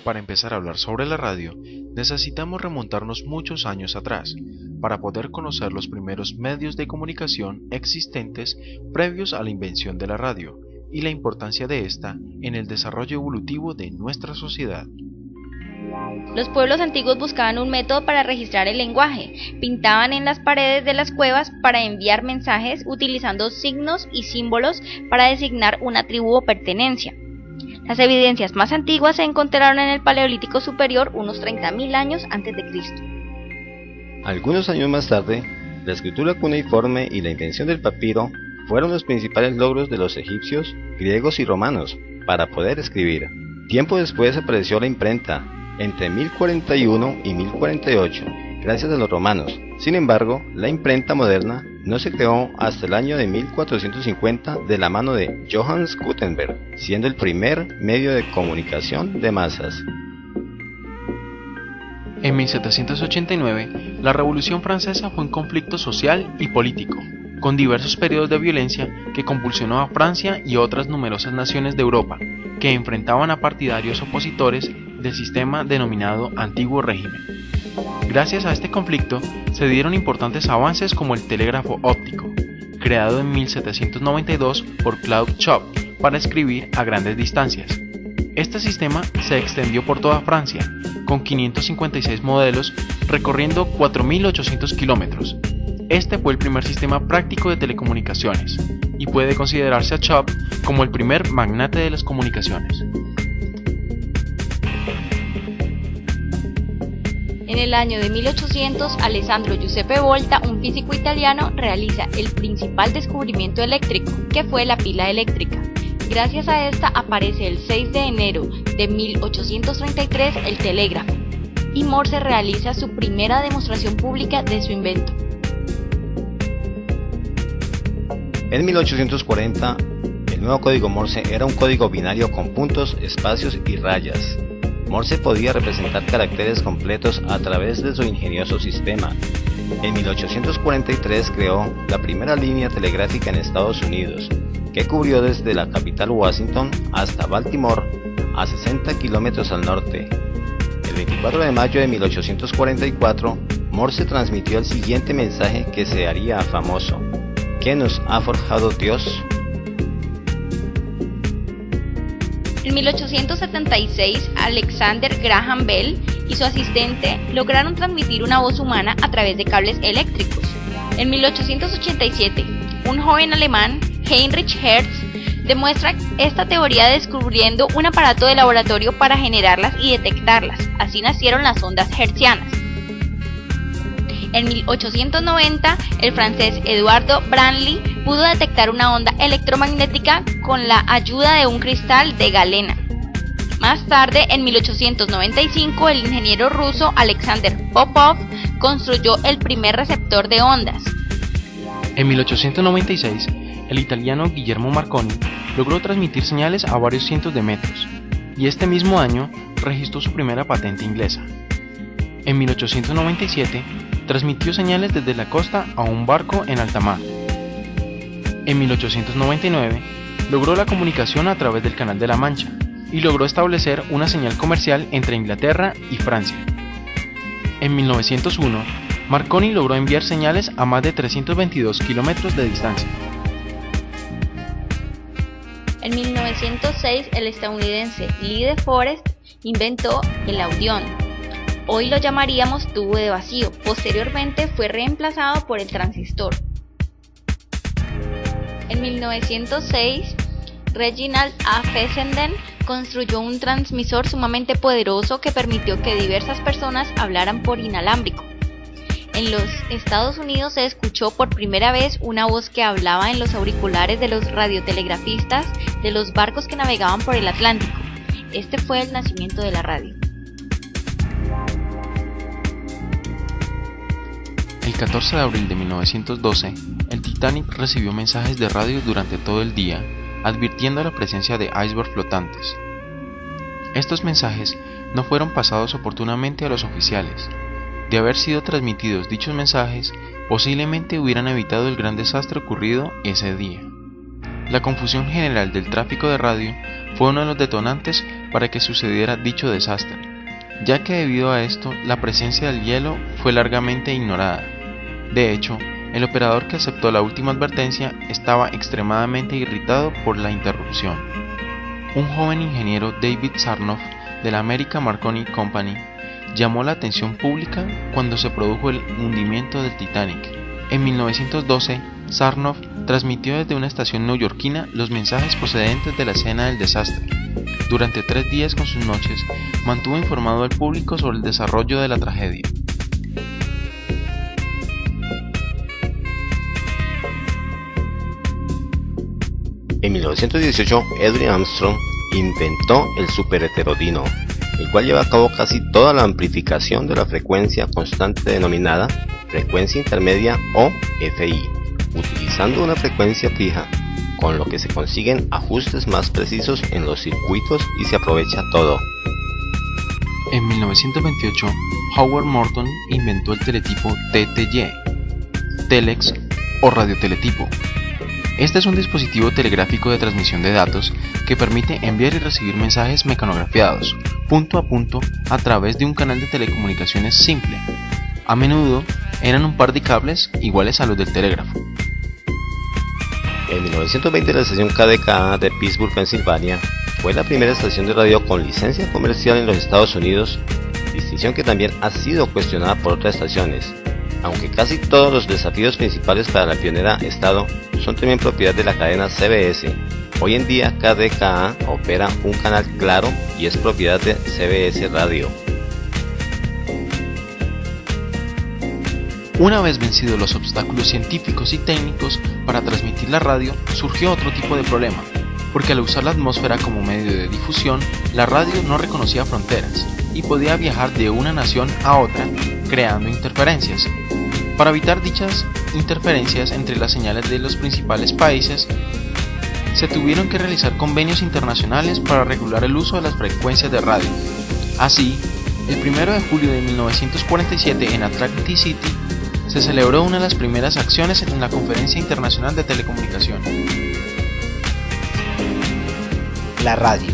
Para empezar a hablar sobre la radio, necesitamos remontarnos muchos años atrás, para poder conocer los primeros medios de comunicación existentes previos a la invención de la radio, y la importancia de esta en el desarrollo evolutivo de nuestra sociedad. Los pueblos antiguos buscaban un método para registrar el lenguaje, pintaban en las paredes de las cuevas para enviar mensajes utilizando signos y símbolos para designar una tribu o pertenencia. Las evidencias más antiguas se encontraron en el Paleolítico Superior unos 30.000 años antes de Cristo. Algunos años más tarde, la escritura cuneiforme y la invención del papiro fueron los principales logros de los egipcios, griegos y romanos para poder escribir. Tiempo después apareció la imprenta, entre 1041 y 1048, gracias a los romanos. Sin embargo, la imprenta moderna no se creó hasta el año de 1450 de la mano de Johannes Gutenberg, siendo el primer medio de comunicación de masas. En 1789, la Revolución Francesa fue un conflicto social y político, con diversos periodos de violencia que convulsionó a Francia y otras numerosas naciones de Europa, que enfrentaban a partidarios opositores del sistema denominado Antiguo Régimen. Gracias a este conflicto se dieron importantes avances como el telégrafo óptico, creado en 1792 por Claude Chope para escribir a grandes distancias. Este sistema se extendió por toda Francia, con 556 modelos recorriendo 4.800 kilómetros. Este fue el primer sistema práctico de telecomunicaciones, y puede considerarse a Chope como el primer magnate de las comunicaciones. En el año de 1800, Alessandro Giuseppe Volta, un físico italiano, realiza el principal descubrimiento eléctrico, que fue la pila eléctrica. Gracias a esta aparece el 6 de enero de 1833 el telégrafo, y Morse realiza su primera demostración pública de su invento. En 1840, el nuevo código Morse era un código binario con puntos, espacios y rayas. Morse podía representar caracteres completos a través de su ingenioso sistema. En 1843 creó la primera línea telegráfica en Estados Unidos, que cubrió desde la capital Washington hasta Baltimore, a 60 kilómetros al norte. El 24 de mayo de 1844, Morse transmitió el siguiente mensaje que se haría famoso: ¿Qué nos ha forjado Dios? En 1876, Alexander Graham Bell y su asistente lograron transmitir una voz humana a través de cables eléctricos. En 1887, un joven alemán, Heinrich Hertz, demuestra esta teoría descubriendo un aparato de laboratorio para generarlas y detectarlas. Así nacieron las ondas hertzianas. En 1890, el francés Eduardo Branly pudo detectar una onda electromagnética con la ayuda de un cristal de galena. Más tarde, en 1895, el ingeniero ruso Alexander Popov construyó el primer receptor de ondas. En 1896, el italiano Guillermo Marconi logró transmitir señales a varios cientos de metros, y este mismo año registró su primera patente inglesa. En 1897, transmitió señales desde la costa a un barco en alta mar. En 1899, logró la comunicación a través del Canal de la Mancha y logró establecer una señal comercial entre Inglaterra y Francia. En 1901, Marconi logró enviar señales a más de 322 kilómetros de distancia. En 1906, el estadounidense Lee De Forest inventó el audión. Hoy lo llamaríamos tubo de vacío. Posteriormente fue reemplazado por el transistor. En 1906, Reginald A. Fessenden construyó un transmisor sumamente poderoso que permitió que diversas personas hablaran por inalámbrico. En los Estados Unidos se escuchó por primera vez una voz que hablaba en los auriculares de los radiotelegrafistas de los barcos que navegaban por el Atlántico. Este fue el nacimiento de la radio. El 14 de abril de 1912, el Titanic recibió mensajes de radio durante todo el día, advirtiendo la presencia de icebergs flotantes. Estos mensajes no fueron pasados oportunamente a los oficiales. De haber sido transmitidos dichos mensajes, posiblemente hubieran evitado el gran desastre ocurrido ese día. La confusión general del tráfico de radio fue uno de los detonantes para que sucediera dicho desastre, ya que debido a esto la presencia del hielo fue largamente ignorada. De hecho, el operador que aceptó la última advertencia estaba extremadamente irritado por la interrupción. Un joven ingeniero, David Sarnoff, de la American Marconi Company, llamó la atención pública cuando se produjo el hundimiento del Titanic. En 1912, Sarnoff transmitió desde una estación neoyorquina los mensajes procedentes de la escena del desastre. Durante 3 días con sus noches, mantuvo informado al público sobre el desarrollo de la tragedia. En 1918, Edwin Armstrong inventó el superheterodino, el cual lleva a cabo casi toda la amplificación de la frecuencia constante denominada frecuencia intermedia o FI, utilizando una frecuencia fija, con lo que se consiguen ajustes más precisos en los circuitos y se aprovecha todo. En 1928, Howard Morton inventó el teletipo TTY, Telex o radioteletipo. Este es un dispositivo telegráfico de transmisión de datos que permite enviar y recibir mensajes mecanografiados, punto a punto, a través de un canal de telecomunicaciones simple. A menudo eran un par de cables iguales a los del telégrafo. En 1920 la estación KDKA de Pittsburgh, Pensilvania, fue la primera estación de radio con licencia comercial en los Estados Unidos, distinción que también ha sido cuestionada por otras estaciones, aunque casi todos los desafíos principales para la pionera estado son también propiedad de la cadena CBS. Hoy en día KDKA opera un canal claro y es propiedad de CBS Radio. Una vez vencidos los obstáculos científicos y técnicos para transmitir la radio, surgió otro tipo de problema, porque al usar la atmósfera como medio de difusión, la radio no reconocía fronteras y podía viajar de una nación a otra, creando interferencias. Para evitar dichas interferencias entre las señales de los principales países, se tuvieron que realizar convenios internacionales para regular el uso de las frecuencias de radio. Así, el 1 de julio de 1947 en Atlantic City, se celebró una de las primeras acciones en la Conferencia Internacional de Telecomunicación. La radio.